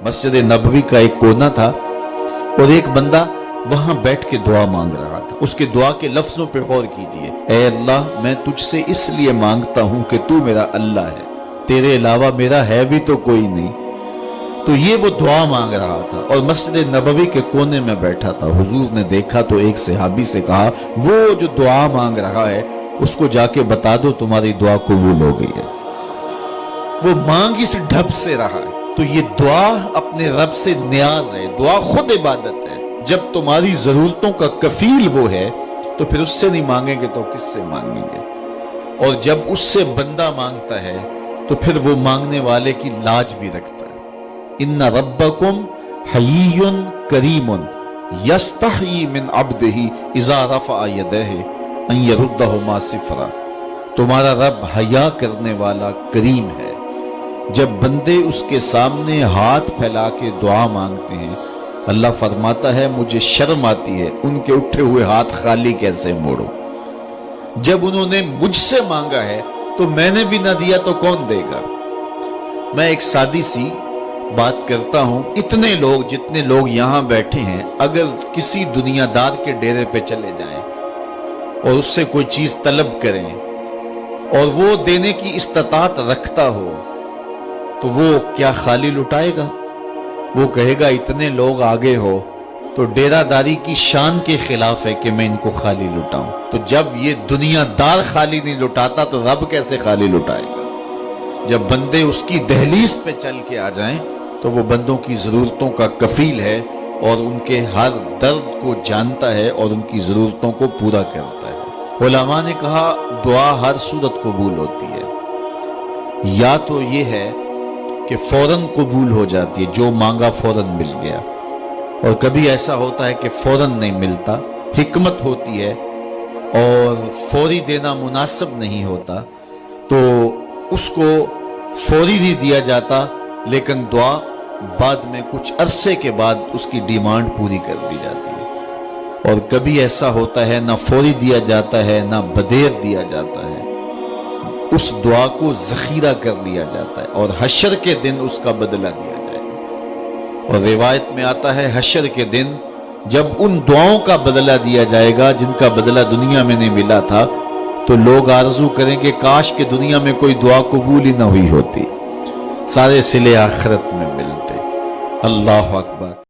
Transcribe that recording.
मस्जिद नबवी का एक कोना था और एक बंदा वहां बैठ के दुआ मांग रहा था। उसके दुआ के लफ्जों पे गौर कीजिए, ऐ अल्लाह मैं तुझसे इसलिए मांगता हूं कि तू मेरा अल्लाह है, तेरे अलावा मेरा है भी तो कोई नहीं। तो ये वो दुआ मांग रहा था और मस्जिद नबवी के कोने में बैठा था। हुजूर ने देखा तो एक सहाबी से कहा, वो जो दुआ मांग रहा है उसको जाके बता दो तुम्हारी दुआ कबूल हो गई है। वो मांग इस ढब से रहा है। तो ये दुआ अपने रब से न्याज है, दुआ खुद इबादत है। जब तुम्हारी जरूरतों का कफील वो है तो फिर उससे नहीं मांगेंगे तो किससे मांगेंगे। और जब उससे बंदा मांगता है तो फिर वो मांगने वाले की लाज भी रखता है। इन्ना रब्बकुम हय्युन करीमुन यस्तही मिन अब्दिही इज़ा रफ़अ यदैहि अन यरुद्दहुमा सिफ़रा। तुम्हारा रब हया करने वाला करीम है। जब बंदे उसके सामने हाथ फैला के दुआ मांगते हैं, अल्लाह फरमाता है मुझे शर्म आती है उनके उठे हुए हाथ खाली कैसे मोड़ो। जब उन्होंने मुझसे मांगा है तो मैंने भी ना दिया तो कौन देगा। मैं एक सादी सी बात करता हूं, इतने लोग जितने लोग यहां बैठे हैं, अगर किसी दुनियादार के डेरे पे चले जाएं और उससे कोई चीज तलब करें और वो देने की इस्तात रखता हो तो वो क्या खाली लुटाएगा? वो कहेगा इतने लोग आगे हो तो डेरादारी की शान के खिलाफ है कि मैं इनको खाली लुटाऊं। तो जब ये दुनियादार खाली नहीं लुटाता तो रब कैसे खाली लुटाएगा। जब बंदे उसकी दहलीज पे चल के आ जाएं तो वो बंदों की जरूरतों का कफील है और उनके हर दर्द को जानता है और उनकी जरूरतों को पूरा करता है। उलमा ने कहा दुआ हर सूरत कबूल होती है। या तो ये है कि फौरन कबूल हो जाती है, जो मांगा फौरन मिल गया, और कभी ऐसा होता है कि फौरन नहीं मिलता, हिकमत होती है और फौरी देना मुनासिब नहीं होता तो उसको फौरी नहीं दिया जाता, लेकिन दुआ बाद में कुछ अरसे के बाद उसकी डिमांड पूरी कर दी जाती है। और कभी ऐसा होता है ना फौरी दिया जाता है ना बदेर दिया जाता है, उस दुआ को जखीरा कर लिया जाता है और हशर के दिन उसका बदला दिया जाएगा। और रिवायत में आता है हशर के दिन जब उन दुआओं का बदला दिया जाएगा जिनका बदला दुनिया में नहीं मिला था, तो लोग आरजू करेंगे काश के दुनिया में कोई दुआ कबूल ही ना हुई होती, सारे सिले आखिरत में मिलते। अल्लाह अकबर।